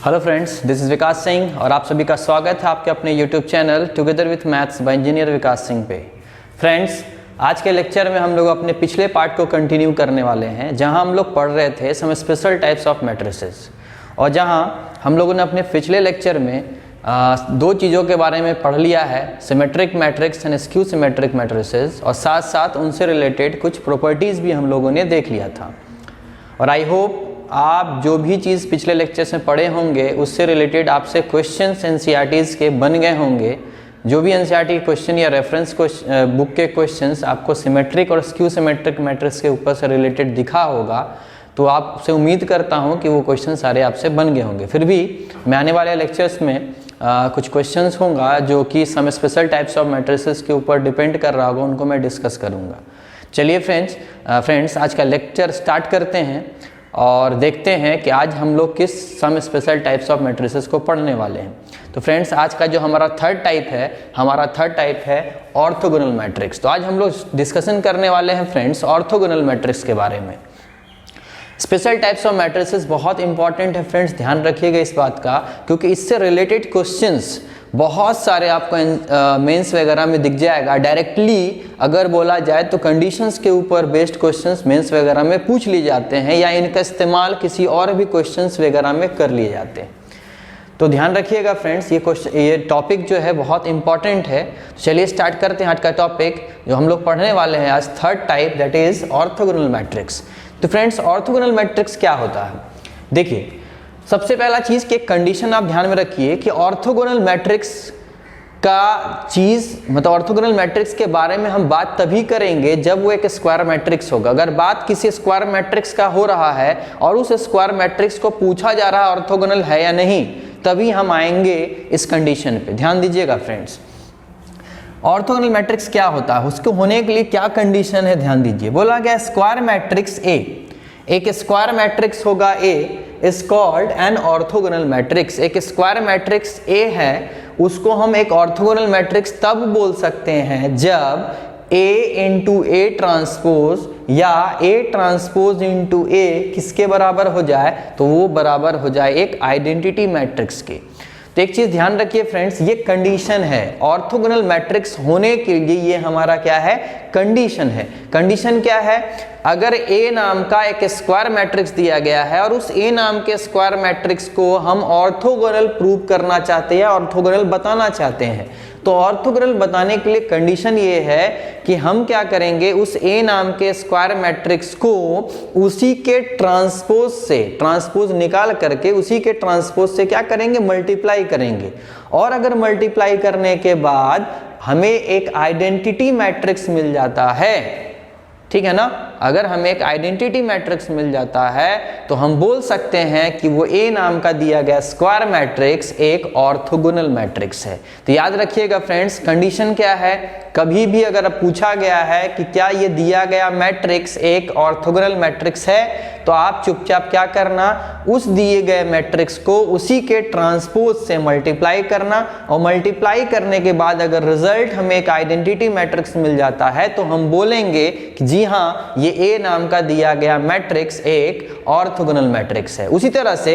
Hello friends, this is Vikas Singh और आप सभी का स्वागत है आपके अपने YouTube channel together with maths by engineer Vikas Singh पे। फ्रेंड्स, आज के लेक्चर में हम लोग अपने पिछले पार्ट को कंटिन्यू करने वाले हैं, जहां हम लोग पढ़ रहे थे some special types of matrices, और जहां हम लोगों ने अपने पिछले लेक्चर में दो चीज़ों के बारे में पढ़ लिया है, symmetric matrix and skew symmetric matrices, और साथ साथ उनसे रिलेटेड कुछ प्रॉपर्टीज़ भी हम लोगों ने देख लिया था। और आई होप आप जो भी चीज़ पिछले लेक्चर्स में पढ़े होंगे उससे रिलेटेड आपसे क्वेश्चंस एनसीईआरटीज़ के बन गए होंगे। जो भी एनसीईआरटी क्वेश्चन या रेफरेंस बुक के क्वेश्चंस आपको सिमेट्रिक और स्क्यू सिमेट्रिक मैट्रिक्स के ऊपर से रिलेटेड दिखा होगा, तो आपसे उम्मीद करता हूं कि वो क्वेश्चन सारे आपसे बन गए होंगे। फिर भी मैं आने वाले लेक्चर्स में कुछ क्वेश्चंस होंगे जो कि some special types of matrices के ऊपर डिपेंड कर रहा होगा, उनको मैं डिस्कस करूँगा। चलिए फ्रेंड्स आज का लेक्चर स्टार्ट करते हैं और देखते हैं कि आज हम लोग किस some special types of matrices को पढ़ने वाले हैं। तो फ्रेंड्स, आज का जो हमारा थर्ड टाइप है ऑर्थोगोनल मैट्रिक्स। तो आज हम लोग डिस्कशन करने वाले हैं फ्रेंड्स ऑर्थोगोनल मैट्रिक्स के बारे में। स्पेशल टाइप्स ऑफ मैट्रिसेस बहुत इंपॉर्टेंट है फ्रेंड्स, ध्यान रखिएगा इस बात का, क्योंकि इससे रिलेटेड क्वेश्चंस बहुत सारे आपको मेंस वगैरह में दिख जाएगा। डायरेक्टली अगर बोला जाए तो कंडीशंस के ऊपर बेस्ड क्वेश्चंस मेंस वगैरह में पूछ लिए जाते हैं, या इनका इस्तेमाल किसी और भी क्वेश्चंस वगैरह में कर लिए जाते हैं। तो ध्यान रखिएगा फ्रेंड्स, ये टॉपिक जो है बहुत इंपॉर्टेंट है। तो चलिए स्टार्ट करते हैं आज का टॉपिक जो हम लोग पढ़ने वाले हैं आज, third type, that is orthogonal matrix. तो फ्रेंड्स, ऑर्थोगोनल मैट्रिक्स क्या होता है? देखिए, सबसे पहला चीज़ कि एक कंडीशन आप ध्यान में रखिए कि ऑर्थोगोनल मैट्रिक्स का मतलब ऑर्थोगोनल मैट्रिक्स के बारे में हम बात तभी करेंगे जब वो एक स्क्वायर मैट्रिक्स होगा। अगर बात किसी स्क्वायर मैट्रिक्स का हो रहा है और उस स्क्वायर मैट्रिक्स को पूछा जा रहा है ऑर्थोगोनल है या नहीं, तभी हम आएंगे इस कंडीशन पे। ध्यान दीजिएगा फ्रेंड्स, ऑर्थोगोनल मैट्रिक्स क्या होता है, उसको होने के लिए क्या कंडीशन है, ध्यान दीजिए। बोला गया स्क्वायर मैट्रिक्स ए, एक स्क्वायर मैट्रिक्स होगा A is called an orthogonal matrix. एक स्क्वायर मैट्रिक्स ए है, उसको हम एक ऑर्थोगोनल मैट्रिक्स तब बोल सकते हैं जब ए इंटू ए ट्रांसपोज या ए ट्रांसपोज इंटू ए किसके बराबर हो जाए, तो वो बराबर हो जाए एक आइडेंटिटी मैट्रिक्स के। तो एक चीज ध्यान रखिए फ्रेंड्स, ये कंडीशन है ऑर्थोगोनल मैट्रिक्स होने के लिए, ये हमारा क्या है, कंडीशन है। कंडीशन क्या है? अगर ए नाम का एक स्क्वायर मैट्रिक्स दिया गया है और उस ए नाम के स्क्वायर मैट्रिक्स को हम ऑर्थोगोनल प्रूव करना चाहते हैं, ऑर्थोगोनल बताना चाहते हैं, तो ऑर्थोगोनल बताने के लिए कंडीशन ये है कि हम क्या करेंगे, उस ए नाम के स्क्वायर मैट्रिक्स को उसी के ट्रांसपोज से, ट्रांसपोज निकाल करके उसी के ट्रांसपोज से क्या करेंगे, मल्टीप्लाई करेंगे। और अगर मल्टीप्लाई करने के बाद हमें एक आइडेंटिटी मैट्रिक्स मिल जाता है, ठीक है ना, अगर हमें एक आइडेंटिटी मैट्रिक्स मिल जाता है तो हम बोल सकते हैं कि वो ए नाम का दिया गया स्क्वायर मैट्रिक्स एक ऑर्थोगोनल मैट्रिक्स है। तो याद रखिएगा फ्रेंड्स, कंडीशन क्या है, कभी भी अगर पूछा गया है कि क्या ये दिया गया मैट्रिक्स एक ऑर्थोगोनल मैट्रिक्स है, तो आप चुपचाप क्या करना, उस दिए गए मैट्रिक्स को उसी के ट्रांसपोज से मल्टीप्लाई करना, और मल्टीप्लाई करने के बाद अगर रिजल्ट हमें एक आइडेंटिटी मैट्रिक्स मिल जाता है तो हम बोलेंगे कि जी हाँ, ये ए नाम का दिया गया मैट्रिक्स एक ऑर्थोगोनल मैट्रिक्स है। उसी तरह से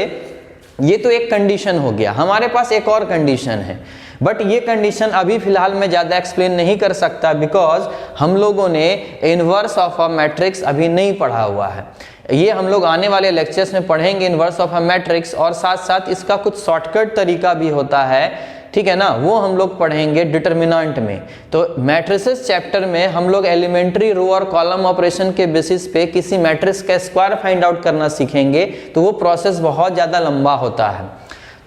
ये तो एक कंडीशन हो गया। हमारे पास एक और कंडीशन है, बट ये कंडीशन अभी फिलहाल मैं ज़्यादा एक्सप्लेन नहीं कर सकता, बिकॉज हम लोगों ने इनवर्स ऑफ अ मैट्रिक्स अभी नहीं पढ़ा हुआ है। ये हम लोग आने वाले लेक्चर्स में पढ़ेंगे इनवर्स ऑफ अ मैट्रिक्स, और साथ साथ इसका कुछ शॉर्टकट तरीका भी होता है, ठीक है ना, वो हम लोग पढ़ेंगे डिटर्मिनेंट में। तो मैट्रिसेस चैप्टर में हम लोग एलिमेंट्री रो और कॉलम ऑपरेशन के बेसिस पे किसी मैट्रिक्स का स्क्वायर फाइंड आउट करना सीखेंगे, तो वो प्रोसेस बहुत ज़्यादा लंबा होता है।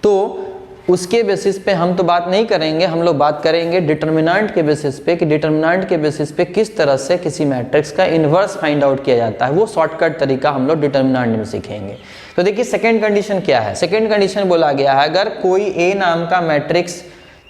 तो उसके बेसिस पे हम तो बात नहीं करेंगे, हम लोग बात करेंगे डिटर्मिनेंट के बेसिस पे, कि डिटर्मिनेंट के बेसिस पे किस तरह से किसी मैट्रिक्स का इन्वर्स फाइंड आउट किया जाता है। वो शॉर्टकट तरीका हम लोग डिटर्मिनेंट में सीखेंगे। तो देखिए सेकंड कंडीशन क्या है। सेकंड कंडीशन बोला गया है, अगर कोई ए नाम का मैट्रिक्स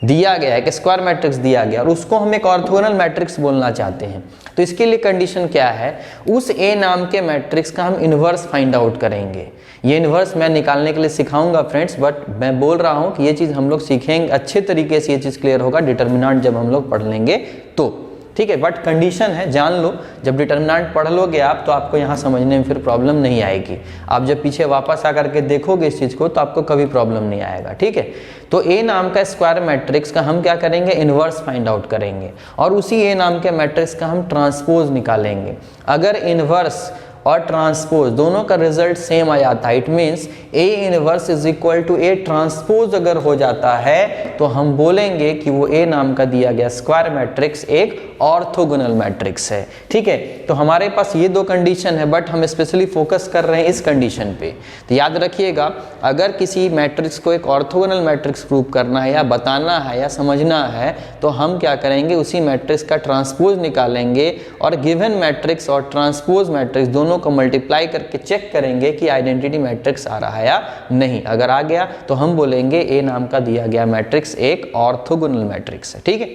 दिया गया है, एक स्क्वायर मैट्रिक्स दिया गया और उसको हम एक ऑर्थोगोनल मैट्रिक्स बोलना चाहते हैं, तो इसके लिए कंडीशन क्या है, उस ए नाम के मैट्रिक्स का हम इन्वर्स फाइंड आउट करेंगे। ये इन्वर्स मैं निकालने के लिए सिखाऊंगा फ्रेंड्स, बट मैं बोल रहा हूँ कि ये चीज़ हम लोग सीखेंगे, अच्छे तरीके से ये चीज़ क्लियर होगा डिटर्मिनेंट जब हम लोग पढ़ लेंगे तो। ठीक है, बट कंडीशन है, जान लो, जब डिटर्मिनेंट पढ़ लोगे आप तो आपको यहाँ समझने में फिर प्रॉब्लम नहीं आएगी। आप जब पीछे वापस आकर के देखोगे इस चीज़ को तो आपको कभी प्रॉब्लम नहीं आएगा। ठीक है, तो ए नाम का स्क्वायर मैट्रिक्स का हम क्या करेंगे, इन्वर्स फाइंड आउट करेंगे और उसी ए नाम के मैट्रिक्स का हम ट्रांसपोज निकालेंगे। अगर इन्वर्स और ट्रांसपोज दोनों का रिजल्ट सेम आ जाता है, it means A inverse is equal to A transpose अगर हो जाता है तो हम बोलेंगे कि वो ए नाम का दिया गया स्क्वायर मैट्रिक्स एक ऑर्थोगोनल मैट्रिक्स है। ठीक है, तो हमारे पास ये दो कंडीशन है, बट हम स्पेशली फोकस कर रहे हैं इस कंडीशन पे। तो याद रखिएगा, अगर किसी मैट्रिक्स को एक ऑर्थोगोनल मैट्रिक्स प्रूव करना है या बताना है या समझना है तो हम क्या करेंगे, उसी मैट्रिक्स का ट्रांसपोज निकालेंगे और गिवन मैट्रिक्स और ट्रांसपोज मैट्रिक्स दोनों को मल्टीप्लाई करके चेक करेंगे कि आइडेंटिटी मैट्रिक्स आ रहा है या नहीं। अगर आ गया तो हम बोलेंगे ए नाम का दिया गया मैट्रिक्स एक ऑर्थोगोनल मैट्रिक्स है। ठीक है,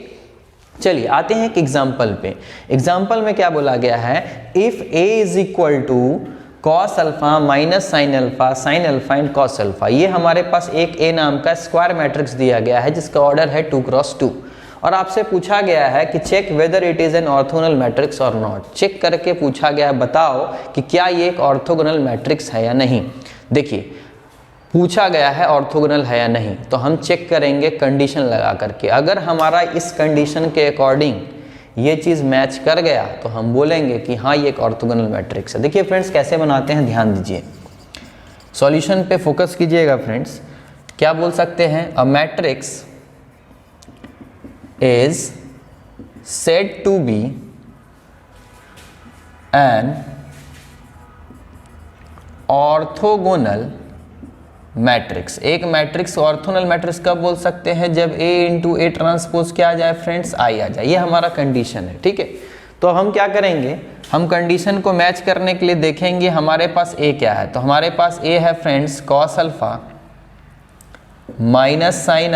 चलिए आते हैं एक एग्जाम्पल पे। एग्जाम्पल में क्या बोला गया है, if A is equal to cos alpha minus sine alpha and cos alpha. ये हमारे पास एक ए नाम का स्क्वायर मैट्रिक्स दिया गया है जिसका ऑर्डर है 2 क्रॉस 2 और आपसे पूछा गया है कि check whether it is an orthogonal matrix और नॉट। चेक करके पूछा गया, बताओ कि क्या ये एक ऑर्थोगोनल मैट्रिक्स है या नहीं। देखिए, पूछा गया है ऑर्थोगोनल है या नहीं, तो हम चेक करेंगे कंडीशन लगा करके। अगर हमारा इस कंडीशन के अकॉर्डिंग ये चीज़ मैच कर गया तो हम बोलेंगे कि हाँ ये एक ऑर्थोगोनल मैट्रिक्स है। देखिए फ्रेंड्स, कैसे बनाते हैं ध्यान दीजिए, सॉल्यूशन पे फोकस कीजिएगा फ्रेंड्स। क्या बोल सकते हैं, a matrix is said to be an orthogonal matrix. एक मैट्रिक्स ऑर्थोगोनल मैट्रिक्स कब बोल सकते हैं, जब A इंटू ए ट्रांसपोज क्या आ जाए फ्रेंड्स, आई आ जाए। ये हमारा कंडीशन है। ठीक है, तो हम क्या करेंगे, हम कंडीशन को मैच करने के लिए देखेंगे हमारे पास A क्या है। तो हमारे पास A है friends cos alpha minus sine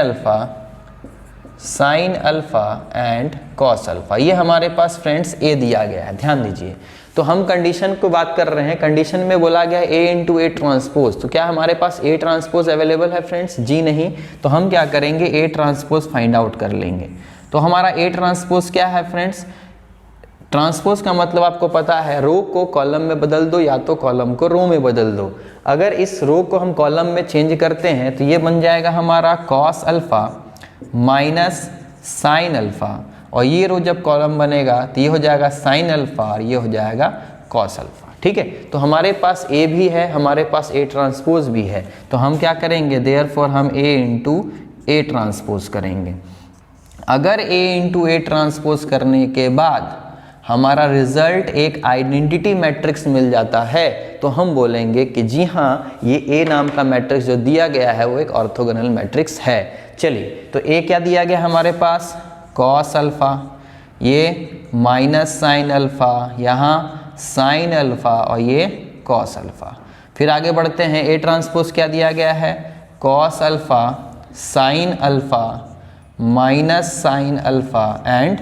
alpha and cos alpha. ये हमारे पास फ्रेंड्स ए दिया गया है, ध्यान दीजिए। तो हम कंडीशन को बात कर रहे हैं, कंडीशन में बोला गया ए इंटू ए ट्रांसपोज। तो क्या हमारे पास ए ट्रांसपोज अवेलेबल है फ्रेंड्स, जी नहीं। तो हम क्या करेंगे, ए ट्रांसपोज फाइंड आउट कर लेंगे। तो हमारा ए ट्रांसपोज क्या है फ्रेंड्स, ट्रांसपोज का मतलब आपको पता है, रो को कॉलम में बदल दो या तो कॉलम को रो में बदल दो। अगर इस रो को हम कॉलम में चेंज करते हैं तो ये बन जाएगा हमारा cos alpha minus sine alpha, और ये रो जब कॉलम बनेगा तो ये हो जाएगा साइन अल्फा और ये हो जाएगा कॉस अल्फा। ठीक है, तो हमारे पास ए भी है, हमारे पास ए ट्रांसपोज भी है। तो हम क्या करेंगे, देयरफॉर हम ए इंटू ए ट्रांसपोज करेंगे। अगर ए इंटू ए ट्रांसपोज करने के बाद हमारा रिजल्ट एक आइडेंटिटी मैट्रिक्स मिल जाता है तो हम बोलेंगे कि जी हाँ, ये ए नाम का मैट्रिक्स जो दिया गया है वो एक ऑर्थोगोनल मैट्रिक्स है। चलिए, तो ए क्या दिया गया हमारे पास, कॉस अल्फा, ये माइनस साइन अल्फा, यहाँ साइन अल्फा और ये कॉस अल्फा। फिर आगे बढ़ते हैं, ए ट्रांसपोज क्या दिया गया है, cos alpha sine alpha minus sine alpha and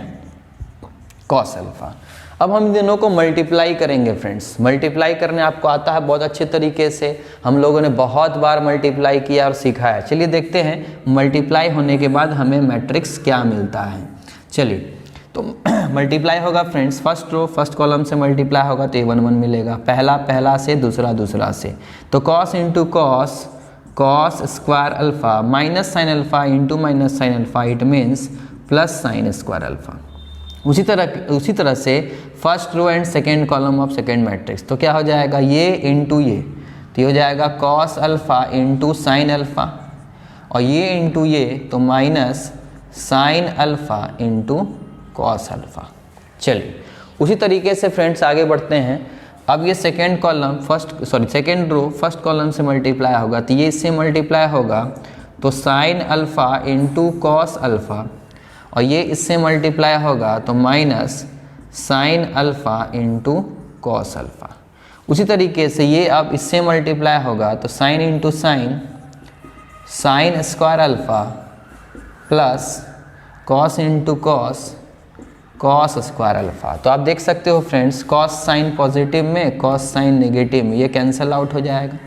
cos alpha. अब हम इन दोनों को मल्टीप्लाई करेंगे फ्रेंड्स। मल्टीप्लाई करने आपको आता है बहुत अच्छे तरीके से, हम लोगों ने बहुत बार मल्टीप्लाई किया और सीखा है। चलिए देखते हैं मल्टीप्लाई होने के बाद हमें मैट्रिक्स क्या मिलता है। चलिए, तो मल्टीप्लाई होगा friends, first row first column से मल्टीप्लाई होगा तो A1 1 मिलेगा, पहला से दूसरा से। तो cos into cos, cos square alpha minus sine alpha into minus sine alpha, it means plus sine square alpha. उसी तरह से first row and second column of second matrix. तो क्या हो जाएगा, ये इंटू ये, तो ये हो जाएगा cos alpha into sine alpha, और ये इंटू ये तो minus sine alpha into cos alpha. चलिए, उसी तरीके से फ्रेंड्स आगे बढ़ते हैं। अब ये सेकेंड रो फर्स्ट कॉलम से मल्टीप्लाई होगा तो ये इससे मल्टीप्लाई होगा तो sign alpha into cos alpha, और ये इससे मल्टीप्लाई होगा तो minus sine alpha into cos alpha. उसी तरीके से ये अब इससे मल्टीप्लाई होगा तो sine into sine, sign square alpha plus cos into cos, cos square alpha. तो आप देख सकते हो फ्रेंड्स, कॉस साइन पॉजिटिव में कॉस साइन नेगेटिव में ये कैंसिल आउट हो जाएगा,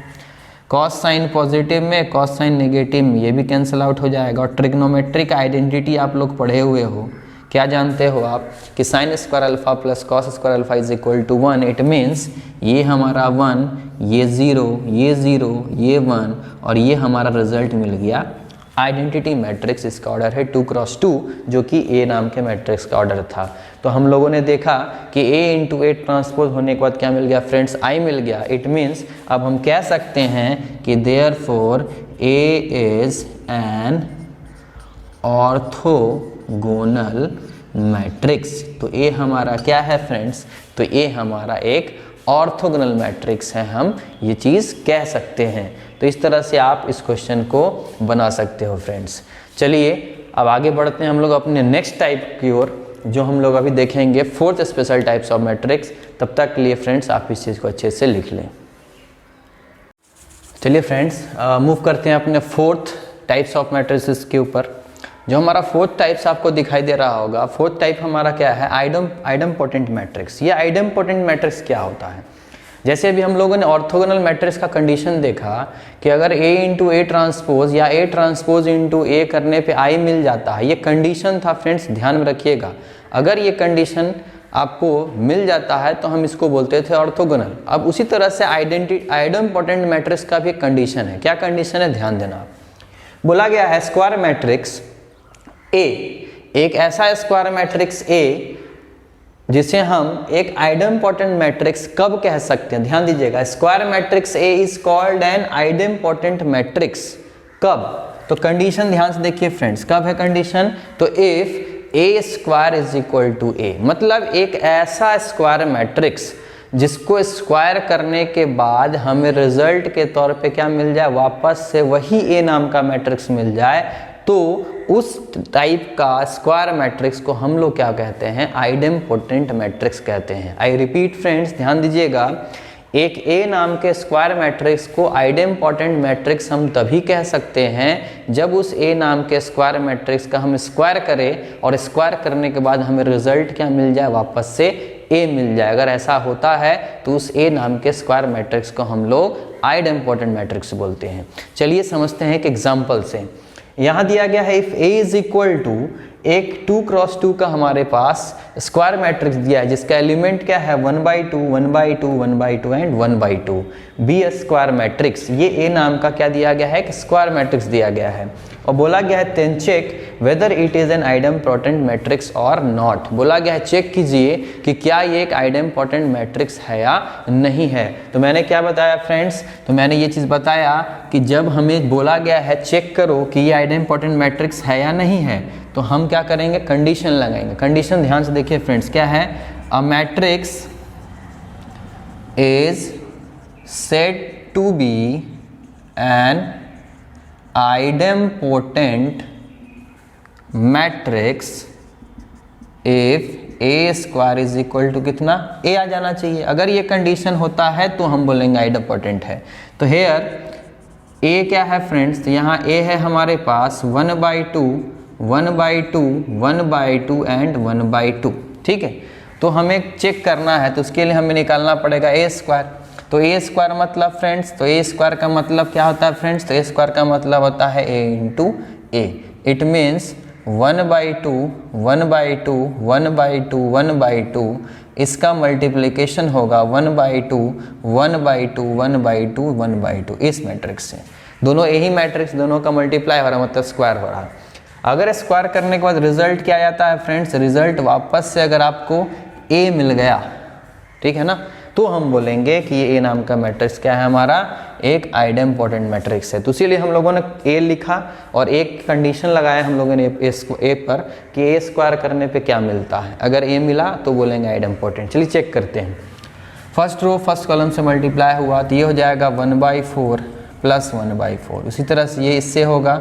कॉस साइन पॉजिटिव में कॉस साइन नेगेटिव में ये भी कैंसिल आउट हो जाएगा। और ट्रिग्नोमेट्रिक आइडेंटिटी आप लोग पढ़े हुए हो क्या जानते हो आप कि sine square alpha plus cos square alpha is equal to 1। It means ये हमारा 1, ये 0, ये 0, ये 1 और ये हमारा रिजल्ट मिल गया आइडेंटिटी मैट्रिक्स। इसका ऑर्डर है 2 क्रॉस 2 जो कि ए नाम के मैट्रिक्स का ऑर्डर था। तो हम लोगों ने देखा कि ए इंटू ए ट्रांसपोज होने के बाद क्या मिल गया फ्रेंड्स, आई मिल गया। इट मीन्स अब हम कह सकते हैं कि therefore A is an orthogonal matrix. तो ए हमारा क्या है फ्रेंड्स, तो ए हमारा एक ऑर्थोगोनल मैट्रिक्स है, हम ये चीज़ कह सकते हैं। तो इस तरह से आप इस क्वेश्चन को बना सकते हो फ्रेंड्स। चलिए अब आगे बढ़ते हैं हम लोग अपने नेक्स्ट टाइप की ओर, जो हम लोग अभी देखेंगे fourth special types of matrix. तब तक के लिए फ्रेंड्स आप इस चीज़ को अच्छे से लिख लें। चलिए फ्रेंड्स मूव करते हैं अपने फोर्थ टाइप्स ऑफ मैट्रिक्स के ऊपर। जो हमारा फोर्थ टाइप्स आपको दिखाई दे रहा होगा, फोर्थ टाइप हमारा क्या है, आइडमपोटेंट मैट्रिक्स। ये आइडमपोटेंट मैट्रिक्स क्या होता है, जैसे अभी हम लोगों ने ऑर्थोगोनल मैट्रिक्स का कंडीशन देखा कि अगर A इंटू ए ट्रांसपोज या A ट्रांसपोज इंटू ए करने पे I मिल जाता है, ये कंडीशन था फ्रेंड्स, ध्यान में रखिएगा। अगर ये कंडीशन आपको मिल जाता है तो हम इसको बोलते थे ऑर्थोगोनल। अब उसी तरह से आइडमपोटेंट मैट्रिक्स का भी एक कंडीशन है। क्या कंडीशन है, ध्यान देना। बोला गया है स्क्वायर मैट्रिक्स A, एक ऐसा स्क्वायर मैट्रिक्स A जिसे हम एक आइडमपोटेंट मैट्रिक्स कब कह सकते हैं, ध्यान दीजिएगा। Square matrix A is called an idempotent matrix. कब, तो कंडीशन ध्यान से देखिए फ्रेंड्स, कब है कंडीशन, तो if A square is equal to A, मतलब एक ऐसा स्क्वायर मैट्रिक्स जिसको स्क्वायर करने के बाद हमें रिजल्ट के तौर पे क्या मिल जाए, वापस से वही A नाम का मैट्रिक्स मिल जाए, तो उस टाइप का स्क्वायर मैट्रिक्स को हम लोग क्या कहते हैं, आइडमपोटेंट मैट्रिक्स कहते हैं। आई रिपीट फ्रेंड्स, ध्यान दीजिएगा, एक ए नाम के स्क्वायर मैट्रिक्स को आइडमपोटेंट मैट्रिक्स हम तभी कह सकते हैं जब उस ए नाम के स्क्वायर मैट्रिक्स का हम स्क्वायर करें और स्क्वायर करने के बाद हमें रिजल्ट क्या मिल जाए, वापस से ए मिल जाए। अगर ऐसा होता है तो उस ए नाम के स्क्वायर मैट्रिक्स को हम लोग आइडमपोटेंट मैट्रिक्स बोलते हैं। चलिए समझते हैं एक एग्जाम्पल से। यहाँ दिया गया है if A is equal to एक 2 क्रॉस 2 का हमारे पास स्क्वायर मैट्रिक्स दिया है जिसका एलिमेंट क्या है 1/2, 1/2, 1/2 एंड 1/2 बी स्क्वायर मैट्रिक्स। ये A नाम का क्या दिया गया है, एक स्क्वायर मैट्रिक्स दिया गया है और बोला गया है then check whether it is an idempotent matrix और नॉट। बोला गया है चेक कीजिए कि क्या ये एक आइडमपोटेंट मैट्रिक्स है या नहीं है। तो मैंने क्या बताया फ्रेंड्स, तो मैंने ये चीज़ बताया कि जब हमें बोला गया है चेक करो कि ये आइडमपोटेंट मैट्रिक्स है या नहीं है, तो हम क्या करेंगे, कंडीशन लगाएंगे। कंडीशन ध्यान से देखिए फ्रेंड्स, क्या है, a matrix is said to be an idempotent matrix if A square is equal to कितना, ए आ जाना चाहिए। अगर ये कंडीशन होता है तो हम बोलेंगे आइडमपोटेंट है। तो हेयर ए क्या है फ्रेंड्स, तो यहाँ ए है हमारे पास 1/2, 1/2, 1/2 एंड 1/2, ठीक है। तो हमें चेक करना है तो उसके लिए हमें निकालना पड़ेगा ए स्क्वायर। तो ए स्क्वायर मतलब फ्रेंड्स, तो ए स्क्वायर का मतलब क्या होता है फ्रेंड्स, तो ए स्क्वायर का मतलब होता है ए इंटू ए। इट मीन्स 1/2, 1/2, 1/2, 1/2, इसका मल्टीप्लिकेशन होगा 1/2, 1/2, 1/2, 1/2 इस मैट्रिक्स से। दोनों यही मैट्रिक्स, दोनों का मल्टीप्लाई हो रहा है, मतलब स्क्वायर हो रहा है। अगर स्क्वायर करने के बाद रिजल्ट क्या आता है फ्रेंड्स, रिजल्ट वापस से अगर आपको ए मिल गया, ठीक है ना, तो हम बोलेंगे कि ये ए नाम का मैट्रिक्स क्या है, हमारा एक आइडमपोटेंट मैट्रिक्स है। तो इसीलिए हम लोगों ने ए लिखा और एक कंडीशन लगाया हम लोगों ने ए पर कि ए स्क्वायर करने पे क्या मिलता है। अगर ए मिला तो बोलेंगे आइडमपोटेंट। चलिए चेक करते हैं। फर्स्ट रो फर्स्ट कॉलम से मल्टीप्लाई हुआ तो ये हो जाएगा 1/4 प्लस 1/4। उसी तरह से ये इससे होगा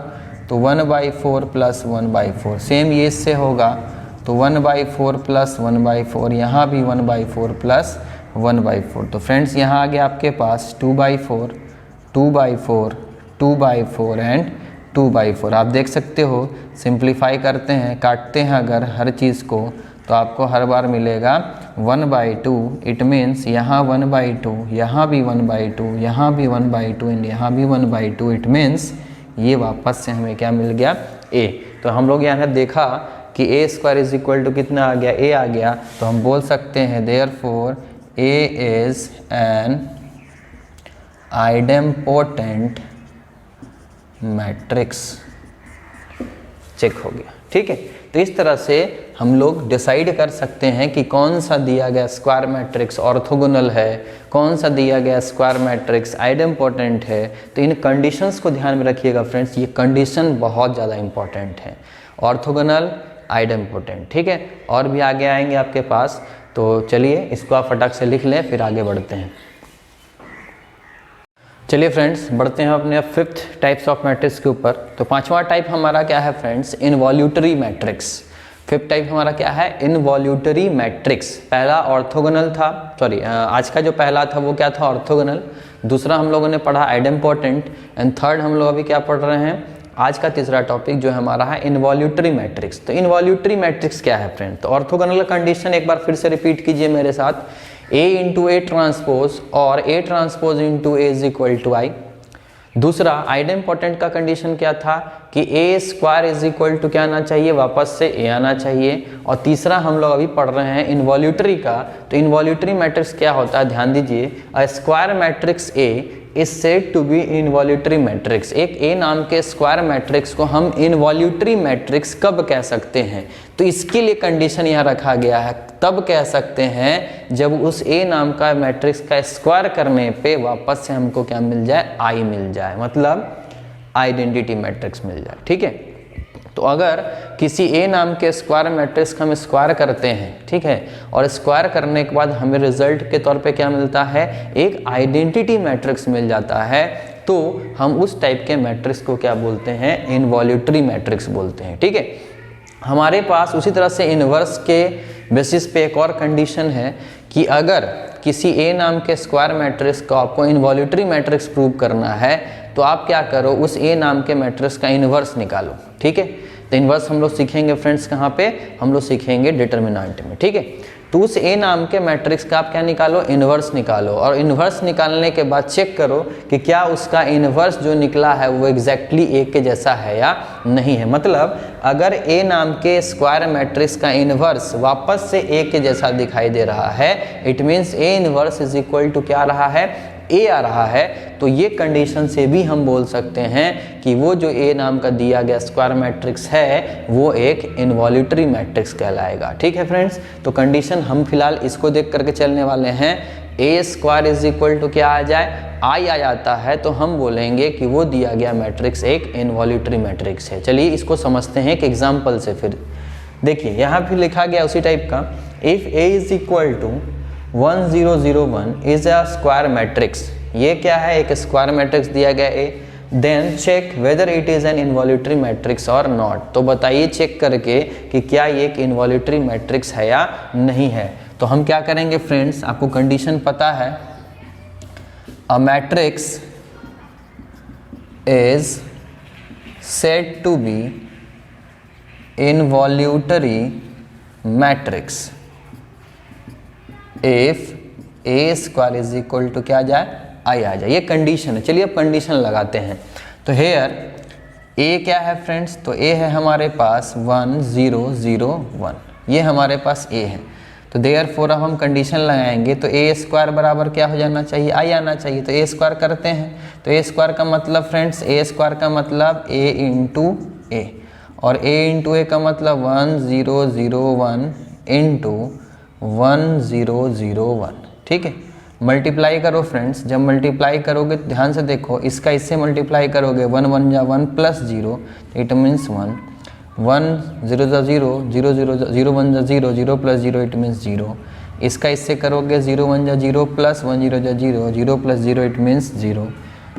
तो 1/4 प्लस 1/4। सेम ये इससे होगा तो 1/4 प्लस 1/4, यहाँ भी 1/4 प्लस 1/4। तो फ्रेंड्स यहाँ आ गया आपके पास 2/4, 2/4, 2/4 एंड 2/4। आप देख सकते हो, सिंप्लीफाई करते हैं, काटते हैं अगर हर चीज़ को, तो आपको हर बार मिलेगा 1/2। इट मीन्स यहाँ 1/2, यहाँ भी 1/2, यहाँ भी 1/2 एंड यहाँ भी 1/2। इट मीन्स ये वापस से हमें क्या मिल गया, ए। तो हम लोग यहाँ देखा कि A square is equal to कितना आ गया, ए आ गया, तो हम बोल सकते हैं therefore A is an idempotent matrix. Check हो गया, ठीक है। तो इस तरह से हम लोग डिसाइड कर सकते हैं कि कौन सा दिया गया स्क्वायर मैट्रिक्स ऑर्थोगोनल है, कौन सा दिया गया स्क्वायर मैट्रिक्स आइडेम्पोटेंट है। तो इन कंडीशंस को ध्यान में रखिएगा फ्रेंड्स, ये कंडीशन बहुत ज़्यादा इंपॉर्टेंट है, ऑर्थोगोनल, आइडेम्पोटेंट, ठीक है। और भी आगे आएंगे आपके पास, तो चलिए इसको आप फटाक से लिख लें, फिर आगे बढ़ते हैं। चलिए फ्रेंड्स बढ़ते हैं अपने फिफ्थ टाइप्स ऑफ मैट्रिक्स के ऊपर। तो पांचवा टाइप हमारा क्या है friends, involutory matrix. Fifth type हमारा क्या है, इनवॉल्यूटरी मैट्रिक्स। पहला ऑर्थोगोनल था, सॉरी आज का जो पहला था वो क्या था, ऑर्थोगोनल। दूसरा हम लोगों ने पढ़ा आइडेम्पोटेंट, एंड थर्ड हम लोग अभी क्या पढ़ रहे हैं, आज का तीसरा टॉपिक जो हमारा है इनवॉल्यूटरी मैट्रिक्स। तो इनवॉल्यूटरी मैट्रिक्स क्या है फ्रेंड, तो ऑर्थोगोनल कंडीशन एक बार फिर से रिपीट कीजिए मेरे साथ, A इंटू ए ट्रांसपोज और A transpose into A is equal to I. दूसरा आइडेम्पोटेंट का कंडीशन क्या था कि A square is equal to क्या आना चाहिए, वापस से ए आना चाहिए। और तीसरा हम लोग अभी पढ़ रहे हैं इनवॉल्यूटरी का। तो इनवॉल्यूटरी मैट्रिक्स क्या होता है, ध्यान दीजिए, a square matrix A is said to be involutory matrix. एक ए नाम के स्क्वायर मैट्रिक्स को हम इनवॉल्यूटरी मैट्रिक्स कब कह सकते हैं, तो इसके लिए कंडीशन यहाँ रखा गया है, तब कह सकते हैं जब उस ए नाम का मैट्रिक्स का स्क्वायर करने पे वापस से हमको क्या मिल जाए, आई मिल जाए, मतलब आइडेंटिटी मैट्रिक्स मिल जाए, ठीक है। तो अगर किसी ए नाम के स्क्वायर मैट्रिक्स का हम स्क्वायर करते हैं, ठीक है, और स्क्वायर करने के बाद हमें रिजल्ट के तौर पे क्या मिलता है, एक आइडेंटिटी मैट्रिक्स मिल जाता है, तो हम उस टाइप के मैट्रिक्स को क्या बोलते हैं, इनवॉल्यूटरी मैट्रिक्स बोलते हैं, ठीक है। हमारे पास उसी तरह से इनवर्स के बेसिस पे एक और कंडीशन है कि अगर किसी ए नाम के स्क्वायर मैट्रिक्स को आपको इनवॉल्यूटरी मैट्रिक्स प्रूव करना है, तो आप क्या करो, उस ए नाम के मैट्रिक्स का इन्वर्स निकालो, ठीक है। तो इन्वर्स हम लोग सीखेंगे फ्रेंड्स कहाँ पे, हम लोग सीखेंगे डिटर्मिनेंट में, ठीक है। तो उस ए नाम के मैट्रिक्स का आप क्या निकालो, इन्वर्स निकालो, और इन्वर्स निकालने के बाद चेक करो कि क्या उसका इन्वर्स जो निकला है वो एग्जैक्टली ए के जैसा है या नहीं है। मतलब अगर ए नाम के स्क्वायर मैट्रिक्स का इन्वर्स वापस से ए के जैसा दिखाई दे रहा है, it means A inverse is equal to क्या आ रहा है, ए आ रहा है, तो ये कंडीशन से भी हम बोल सकते हैं कि वो जो ए नाम का दिया गया स्क्वायर मैट्रिक्स है वो एक इनवॉल्यूटरी मैट्रिक्स कहलाएगा, ठीक है फ्रेंड्स। तो कंडीशन हम फिलहाल इसको देख करके चलने वाले हैं, ए स्क्वायर इज इक्वल टू क्या आ जाए, आई आ जाता है, तो हम बोलेंगे कि वो दिया गया मैट्रिक्स एक इनवॉल्यूटरी मैट्रिक्स है। चलिए इसको समझते हैं एक एग्जाम्पल से। फिर देखिए यहाँ भी लिखा गया उसी टाइप का, if A is equal to 1 0 0 1 is a square matrix. ये क्या है, एक स्क्वायर मैट्रिक्स दिया गया A, then check whether it is an involutory matrix और नॉट। तो बताइए चेक करके कि क्या ये एक इनवॉल्यूटरी मैट्रिक्स है या नहीं है। तो हम क्या करेंगे फ्रेंड्स, आपको कंडीशन पता है, a matrix is said to be involutory matrix if A square is equal to क्या आ जाए, आई आ जाए। ये कंडीशन है। चलिए अब कंडीशन लगाते हैं। तो हेयर ए क्या है फ्रेंड्स, तो ए है हमारे पास 1 0 0 1, ये हमारे पास ए है। तो देयरफॉर अब हम कंडीशन लगाएंगे, तो ए स्क्वायर बराबर क्या हो जाना चाहिए, आई आना चाहिए। तो ए स्क्वायर करते हैं, तो ए स्क्वायर का मतलब फ्रेंड्स, ए स्क्वायर का मतलब ए इंटू ए, और ए इंटू ए का मतलब 1 0 0 1 इंटू 1 0 0 1, ठीक है। मल्टीप्लाई करो फ्रेंड्स, जब मल्टीप्लाई करोगे तो ध्यान से देखो, इसका इससे मल्टीप्लाई करोगे 1 1 जा 1 प्लस 0, इट मीन्स 1 1 0 जा 0 0 0 0 1 जा 0 0 प्लस 0 इट मीन्स 0। इसका इससे करोगे 0 1 जा 0 प्लस 1 0 जा 0 0 प्लस 0 इट मीन्स 0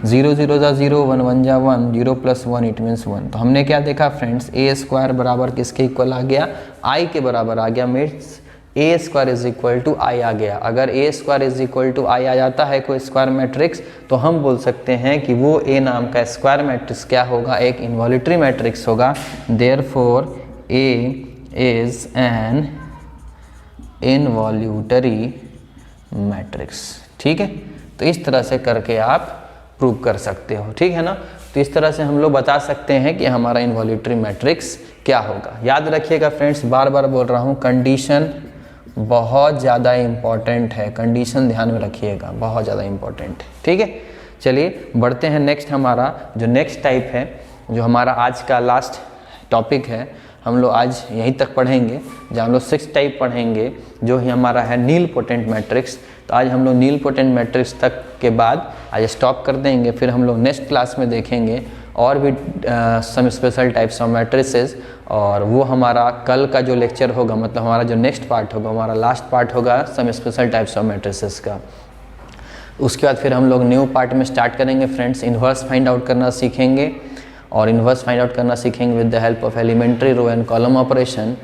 0 0 जा 0 1 1 जा 1 0 प्लस 1 इट मीन्स 1। तो हमने क्या देखा फ्रेंड्स, ए स्क्वायर बराबर किसके इक्वल आ गया, आई के बराबर आ गया, means A square is equal to I आ गया। अगर A square is equal to I आ जाता है कोई स्क्वायर मैट्रिक्स, तो हम बोल सकते हैं कि वो ए नाम का स्क्वायर मैट्रिक्स क्या होगा, एक इनवॉल्यूटरी मैट्रिक्स होगा। Therefore A is an involutory matrix, ठीक है। तो इस तरह से करके आप प्रूव कर सकते हो, ठीक है ना। तो इस तरह से हम लोग बता सकते हैं कि हमारा इन्वॉल्यूटरी मैट्रिक्स क्या होगा। याद रखिएगा फ्रेंड्स, बार बार बोल रहा हूँ, कंडीशन बहुत ज़्यादा इम्पॉर्टेंट है, कंडीशन ध्यान में रखिएगा, बहुत ज़्यादा इम्पॉर्टेंट है। ठीक है, चलिए बढ़ते हैं नेक्स्ट। हमारा जो नेक्स्ट टाइप है, जो हमारा आज का लास्ट टॉपिक है, हम लोग आज यहीं तक पढ़ेंगे, जहाँ हम लोग 6 टाइप पढ़ेंगे, जो ही हमारा है नील पोटेंट मैट्रिक्स। तो आज हम लोग नील पोटेंट मैट्रिक्स तक के बाद आज स्टॉप कर देंगे, फिर हम लोग नेक्स्ट क्लास में देखेंगे और भी some special types of matrices, और वो हमारा कल का जो लेक्चर होगा, मतलब हमारा जो नेक्स्ट पार्ट होगा, हमारा लास्ट पार्ट होगा some special types of matrices का। उसके बाद फिर हम लोग न्यू पार्ट में स्टार्ट करेंगे फ्रेंड्स, इन्वर्स फाइंड आउट करना सीखेंगे, और इन्वर्स फाइंड आउट करना सीखेंगे with the help of elementary row and column operation.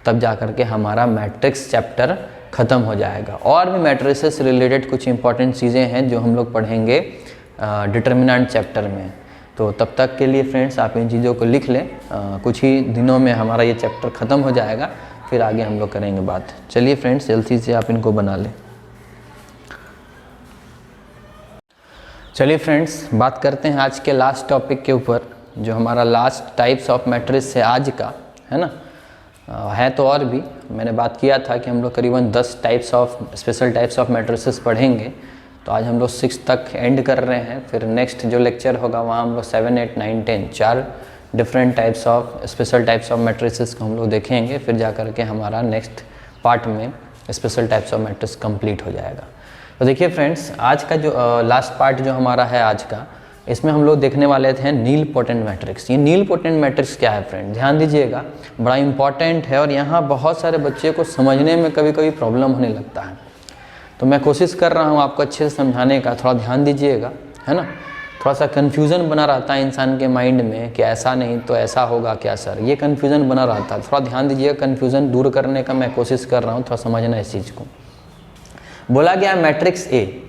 तब जा करके हमारा मैट्रिक्स चैप्टर ख़त्म हो जाएगा। और भी मैट्रिसेस से रिलेटेड कुछ इंपॉर्टेंट चीज़ें हैं जो हम लोग पढ़ेंगे डिटर्मिनेंट चैप्टर में। तो तब तक के लिए फ्रेंड्स आप इन चीज़ों को लिख लें, कुछ ही दिनों में हमारा ये चैप्टर ख़त्म हो जाएगा, फिर आगे हम लोग करेंगे बात। चलिए फ्रेंड्स, जल्दी से आप इनको बना लें। चलिए फ्रेंड्स, बात करते हैं आज के लास्ट टॉपिक के ऊपर, जो हमारा लास्ट टाइप्स ऑफ मैट्रिक्स है आज का, है ना। है तो और भी, मैंने बात किया था कि हम लोग करीबन 10 types of special types of matrices पढ़ेंगे। तो आज हम लोग 6 तक एंड कर रहे हैं, फिर नेक्स्ट जो लेक्चर होगा वहाँ हम लोग 7, 8, 9, 10 4 different types of special types of matrices को हम लोग देखेंगे। फिर जा कर के हमारा नेक्स्ट पार्ट में special types of matrix complete हो जाएगा। तो देखिए फ्रेंड्स, आज का जो लास्ट पार्ट जो हमारा है आज का, इसमें हम लोग देखने वाले थे नील पोटेंट मैट्रिक्स। ये नील पोटेंट मैट्रिक्स क्या है फ्रेंड, ध्यान दीजिएगा, बड़ा इंपॉर्टेंट है और यहाँ बहुत सारे बच्चे को समझने में कभी कभी प्रॉब्लम होने लगता है। तो मैं कोशिश कर रहा हूँ आपको अच्छे से समझाने का, थोड़ा ध्यान दीजिएगा, है ना। थोड़ा सा कन्फ्यूज़न बना रहता है इंसान के माइंड में कि ऐसा नहीं तो ऐसा होगा क्या सर, ये कन्फ्यूज़न बना रहता है। थोड़ा ध्यान दीजिएगा, कन्फ्यूज़न दूर करने का मैं कोशिश कर रहा हूँ, थोड़ा समझना इस चीज़ को। बोला गया matrix A,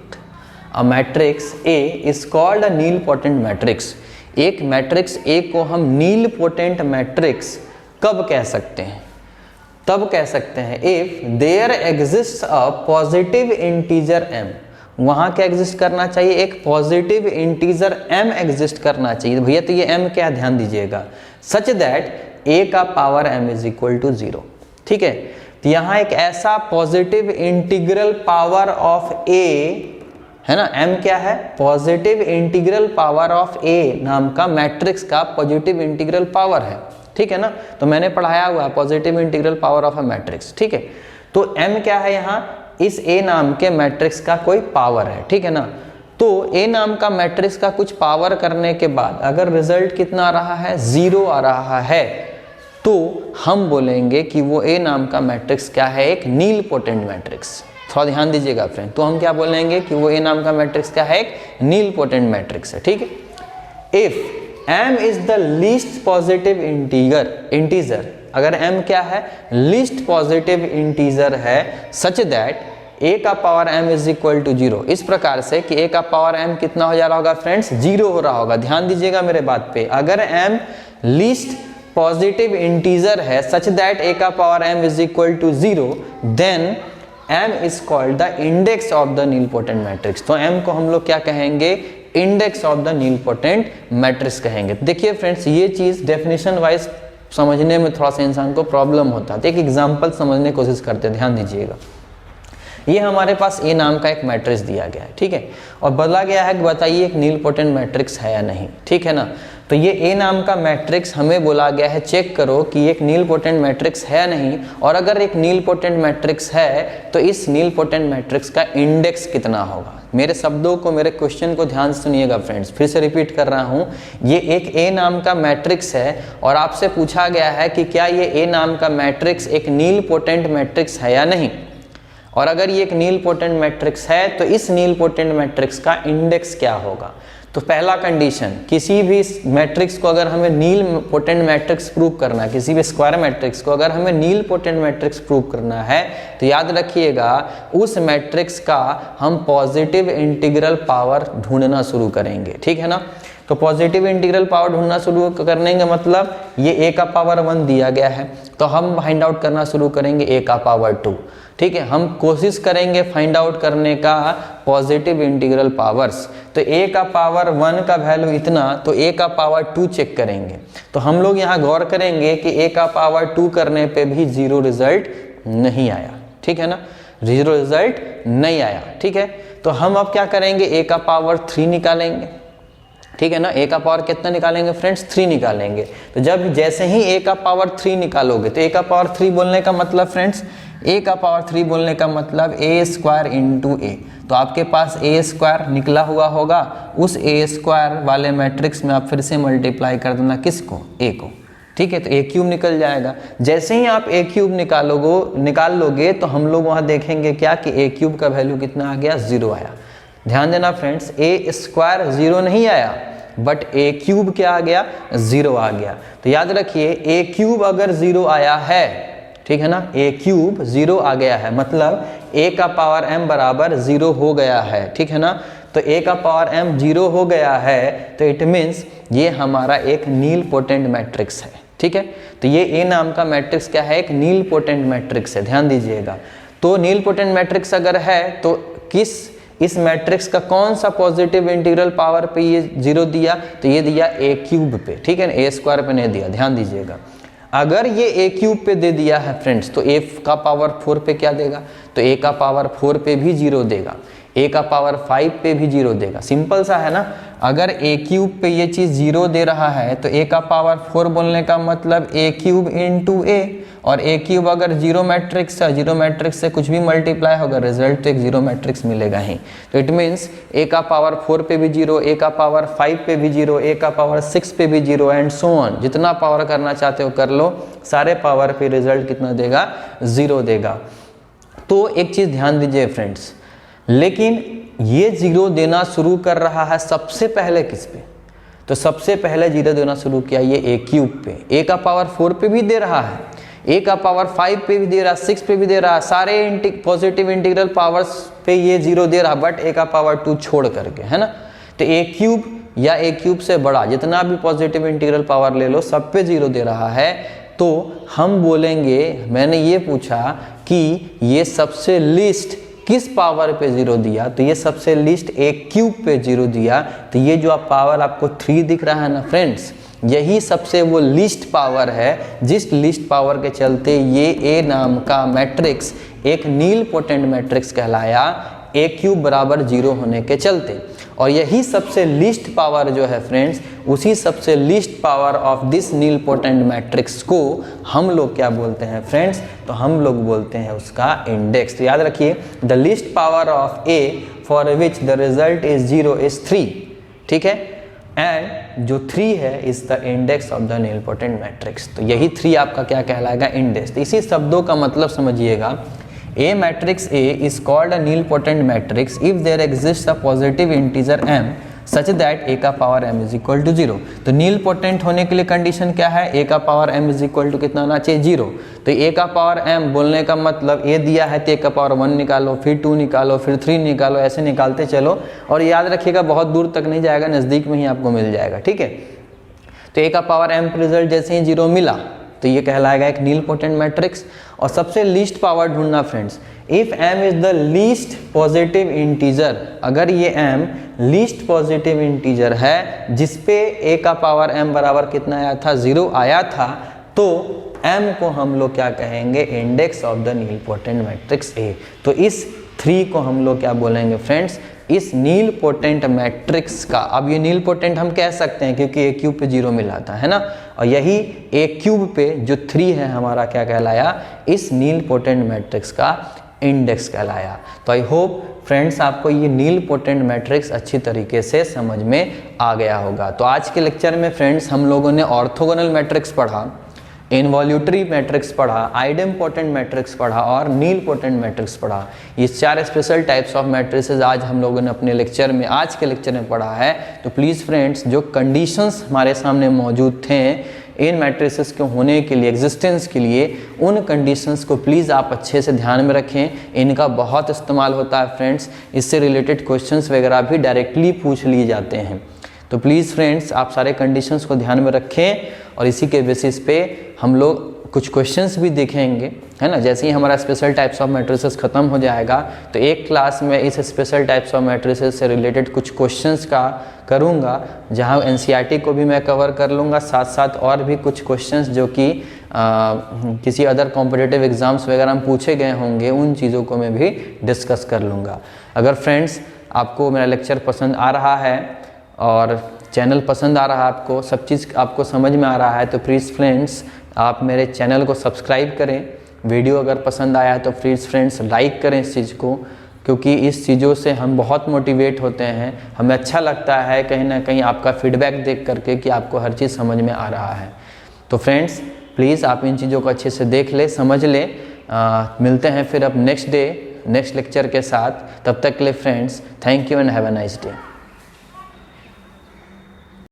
a matrix A is called a nilpotent matrix. एक मैट्रिक्स ए को हम नील पोटेंट मैट्रिक्स कब कह सकते हैं? तब कह सकते हैं if there exist a positive integer m। वहां क्या एग्जिस्ट करना चाहिए? एक पॉजिटिव इंटीजर m एग्जिस्ट करना चाहिए। भैया तो ये m क्या, ध्यान दीजिएगा, सच दैट a का power m is equal to 0। ठीक है, तो यहाँ एक ऐसा positive integral power of a है ना, m क्या है? Positive integral power of a नाम का मैट्रिक्स का पॉजिटिव इंटीग्रल पावर है। ठीक है ना, तो मैंने पढ़ाया हुआ positive integral power of a matrix. ठीक है, तो m क्या है? यहाँ इस a नाम के मैट्रिक्स का कोई पावर है। ठीक है ना, तो a नाम का मैट्रिक्स का कुछ पावर करने के बाद अगर रिजल्ट कितना आ रहा है? 0 आ रहा है, तो हम बोलेंगे कि वो a नाम का मैट्रिक्स क्या है? एक नील पोटेंट मैट्रिक्स। थोड़ा ध्यान दीजिएगा फ्रेंड, तो हम क्या बोलेंगे कि वो a नाम का मैट्रिक्स क्या है? एक नील पोटेंट मैट्रिक्स है। ठीक है, if m is the least positive integer, अगर m क्या है? लीस्ट पॉजिटिव इंटीजर है, सच दैट a का power m is equal to 0। इस प्रकार से कि a का पावर m कितना हो जा रहा होगा फ्रेंड्स? 0 हो रहा होगा। ध्यान दीजिएगा मेरे बात पे, अगर m लीस्ट पॉजिटिव इंटीजर है सच दैट a का power m is equal to 0, then m is called the index of the nilpotent matrix. तो m को हम लोग क्या कहेंगे? Index of the nilpotent matrix कहेंगे। देखिए फ्रेंड्स, ये चीज डेफिनेशन वाइज समझने में थोड़ा सा इंसान को प्रॉब्लम होता है, तो एक एग्जांपल समझने की कोशिश करते हैं। ध्यान दीजिएगा, ये हमारे पास ए नाम का एक मैट्रिक्स दिया गया है। ठीक है, और बोला गया है कि बताइए एक नील पोटेंट मैट्रिक्स है या नहीं। ठीक है ना, तो ये ए नाम का मैट्रिक्स हमें बोला गया है चेक करो कि एक नील पोटेंट मैट्रिक्स है या नहीं, और अगर एक नील पोटेंट मैट्रिक्स है तो इस नील पोटेंट मैट्रिक्स का इंडेक्स कितना होगा। मेरे शब्दों को, मेरे क्वेश्चन को ध्यान से सुनिएगा फ्रेंड्स, फिर से रिपीट कर रहा हूँ। ये एक ए नाम का मैट्रिक्स है और आपसे पूछा गया है कि क्या ये ए नाम का मैट्रिक्स एक नील पोटेंट मैट्रिक्स है या नहीं, और अगर ये एक नील पोटेंट मैट्रिक्स है तो इस नील पोटेंट मैट्रिक्स का इंडेक्स क्या होगा। तो पहला कंडीशन, किसी भी मैट्रिक्स को अगर हमें नील पोटेंट मैट्रिक्स प्रूव करना है, किसी भी स्क्वायर मैट्रिक्स को अगर हमें नील पोटेंट मैट्रिक्स प्रूव करना है, तो याद रखिएगा उस मैट्रिक्स का हम पॉजिटिव इंटीग्रल पावर ढूंढना शुरू करेंगे। ठीक है ना, तो पॉजिटिव इंटीग्रल पावर ढूंढना शुरू करने का मतलब ये a का पावर 1 दिया गया है, तो हम फाइंड आउट करना शुरू करेंगे a का पावर 2। ठीक है, हम कोशिश करेंगे फाइंड आउट करने का पॉजिटिव इंटीग्रल पावर्स। तो a का पावर 1 का वैल्यू इतना, तो a का पावर 2 चेक करेंगे। तो हम लोग यहाँ गौर करेंगे कि a का पावर 2 करने पे भी 0 रिजल्ट नहीं आया। ठीक है ना, 0 रिजल्ट नहीं आया। ठीक है, तो हम अब क्या करेंगे, a का पावर 3 निकालेंगे। ठीक है ना, a का पावर कितना निकालेंगे फ्रेंड्स, 3 निकालेंगे। तो जब जैसे ही a का पावर 3 निकालोगे, तो a का पावर 3 बोलने का मतलब फ्रेंड्स, a का पावर 3 बोलने का मतलब a स्क्वायर इंटू a। तो आपके पास a स्क्वायर निकला हुआ होगा, उस a स्क्वायर वाले मैट्रिक्स में आप फिर से मल्टीप्लाई कर देना किसको, a को। ठीक है, तो a क्यूब निकल जाएगा। जैसे ही आप a क्यूब निकाल लोगे तो हम लोग वहाँ देखेंगे क्या कि a क्यूब का वैल्यू कितना आ गया, 0 आया। ध्यान देना फ्रेंड्स, a स्क्वायर 0 नहीं आया, बट a क्यूब क्या आ गया, 0 आ गया। तो याद रखिए a क्यूब अगर 0 आया है, ठीक है ना, a क्यूब 0 आ गया है, मतलब a का पावर m बराबर 0 हो गया है। ठीक है ना, तो a का पावर m 0 हो गया है, तो इट मीन्स ये हमारा एक नील पोटेंट मैट्रिक्स है। ठीक है, तो ये a नाम का मैट्रिक्स क्या है, एक नील पोटेंट मैट्रिक्स है। ध्यान दीजिएगा, तो नील पोटेंट मैट्रिक्स अगर है तो इस मैट्रिक्स का कौन सा पॉजिटिव इंटीग्रल पावर पे ये 0 दिया, तो ये दिया a क्यूब पे। ठीक है ना, a स्क्वायर पे नहीं दिया। ध्यान दीजिएगा, अगर ये a क्यूब पे दे दिया है फ्रेंड्स, तो a का पावर 4 पे क्या देगा, तो a का पावर 4 पे भी 0 देगा, a का पावर 5 पे भी 0 देगा। सिंपल सा है ना, अगर a क्यूब पे ये चीज़ 0 दे रहा है तो a का पावर 4 बोलने का मतलब a क्यूब इंटू a, और a क्यूब अगर 0 मैट्रिक्स है, 0 मैट्रिक्स से कुछ भी मल्टीप्लाई होगा, रिजल्ट तो एक 0 मैट्रिक्स मिलेगा ही। तो इट मीन्स a का पावर 4 पे भी 0, a का पावर 5 पे भी 0, a का पावर 6 पे भी 0 एंड सो ऑन। जितना पावर करना चाहते हो कर लो, सारे पावर पे रिजल्ट कितना देगा, 0 देगा। तो एक चीज़ ध्यान दीजिए फ्रेंड्स, लेकिन ये 0 देना शुरू कर रहा है सबसे पहले किस पे, तो सबसे पहले 0 देना शुरू किया ये a क्यूब पे। a का पावर 4 पे भी दे रहा है, a का पावर 5 पे भी दे रहा है, 6 पे भी दे रहा है, सारे पॉजिटिव इंटीग्रल पावर्स पे ये 0 दे रहा, बट a का पावर 2 छोड़ करके, है ना। तो a क्यूब या a क्यूब से बड़ा जितना भी पॉजिटिव इंटीग्रल पावर ले लो, सब पे 0 दे रहा है। तो हम बोलेंगे, मैंने ये पूछा कि ये सबसे लीस्ट किस पावर पे 0 दिया, तो ये सबसे लीस्ट a क्यूब पे 0 दिया। तो ये जो पावर आपको 3 दिख रहा है ना फ्रेंड्स, यही सबसे वो लीस्ट पावर है, जिस लीस्ट पावर के चलते ये a नाम का मैट्रिक्स एक नील पोटेंट मैट्रिक्स कहलाया, a क्यूब बराबर 0 होने के चलते। और यही सबसे लीस्ट पावर जो है फ्रेंड्स, उसी सबसे least power of this nilpotent matrix को हम लोग क्या बोलते हैं फ्रेंड्स, तो हम लोग बोलते हैं उसका इंडेक्स। तो याद रखिए, the least power of a for which the result is 0 is 3। ठीक है, एंड जो 3 है is the index of the nilpotent matrix. तो यही 3 आपका क्या कहलाएगा, इंडेक्स। तो इसी शब्दों का मतलब समझिएगा, A matrix A is called a nilpotent matrix if there exists a positive integer m such that a का power m is equal to 0। तो नील पोटेंट होने के लिए कंडीशन क्या है, a का power m is equal to कितना आना चाहिए, 0। तो a का पावर m बोलने का मतलब a दिया है तो a का पावर 1 निकालो, फिर 2 निकालो, फिर 3 निकालो, ऐसे निकालते चलो। और याद रखिएगा बहुत दूर तक नहीं जाएगा, नज़दीक में ही आपको मिल जाएगा। ठीक है, तो a का पावर m रिजल्ट जैसे ही 0 मिला तो ये कहलाएगा एक नील पोटेंट मैट्रिक्स। और सबसे लीस्ट पावर ढूंढना friends, if m is the least positive integer, अगर ये m लीस्ट पॉजिटिव इंटीजर है जिसपे a का पावर m बराबर कितना आया था, 0 आया था, तो m को हम लोग क्या कहेंगे, index of the nilpotent matrix A। तो इस 3 को हम लोग क्या बोलेंगे फ्रेंड्स, इस नील पोटेंट मैट्रिक्स का। अब ये नील पोटेंट हम कह सकते हैं क्योंकि a क्यूब पे 0 मिला था, है ना, और यही a क्यूब पे जो 3 है हमारा क्या कहलाया, इस नील पोटेंट मैट्रिक्स का इंडेक्स कहलाया। तो आई होप फ्रेंड्स आपको ये नील पोटेंट मैट्रिक्स अच्छी तरीके से समझ में आ गया होगा। तो आज के लेक्चर में फ्रेंड्स हम लोगों ने ऑर्थोगोनल मैट्रिक्स पढ़ा, इनवॉल्यूटरी मैट्रिक्स पढ़ा, आइडेम्पोटेंट मैट्रिक्स पढ़ा और नील पोटेंट मैट्रिक्स पढ़ा। ये 4 स्पेशल टाइप्स ऑफ मैट्रिसेस आज हम लोगों ने अपने लेक्चर में, आज के लेक्चर में पढ़ा है। तो प्लीज़ फ्रेंड्स, जो कंडीशंस हमारे सामने मौजूद थे इन मैट्रिसेस के होने के लिए, एग्जिस्टेंस के लिए, उन कंडीशंस को प्लीज़ आप अच्छे से ध्यान में रखें। इनका बहुत इस्तेमाल होता है फ्रेंड्स, इससे रिलेटेड क्वेश्चंस वगैरह भी डायरेक्टली पूछ लिए जाते हैं। तो प्लीज़ फ्रेंड्स आप सारे कंडीशंस को ध्यान में रखें और इसी के बेसिस पे हम लोग कुछ क्वेश्चंस भी देखेंगे, है ना। जैसे ही हमारा स्पेशल टाइप्स ऑफ मैट्रिसेस ख़त्म हो जाएगा तो एक क्लास में इस स्पेशल टाइप्स ऑफ मैट्रिसेस से रिलेटेड कुछ क्वेश्चंस का करूंगा, जहां एनसीईआरटी को भी मैं कवर कर लूँगा, साथ साथ और भी कुछ क्वेश्चंस जो कि किसी अदर कॉम्पिटिटिव एग्ज़ाम्स वगैरह में पूछे गए होंगे, उन चीज़ों को मैं भी डिस्कस कर लूँगा। अगर फ्रेंड्स आपको मेरा लेक्चर पसंद आ रहा है और चैनल पसंद आ रहा है, आपको सब चीज़ आपको समझ में आ रहा है, तो प्लीज़ फ्रेंड्स आप मेरे चैनल को सब्सक्राइब करें। वीडियो अगर पसंद आया तो प्लीज़ फ्रेंड्स लाइक करें इस चीज़ को, क्योंकि इस चीज़ों से हम बहुत मोटिवेट होते हैं। हमें अच्छा लगता है कहीं ना कहीं आपका फीडबैक देख करके कि आपको हर चीज़ समझ में आ रहा है। तो फ्रेंड्स प्लीज़ आप इन चीज़ों को अच्छे से देख ले, समझ ले। मिलते हैं फिर अब नेक्स्ट लेक्चर के साथ। तब तक के लिए friends thank you and have a nice day.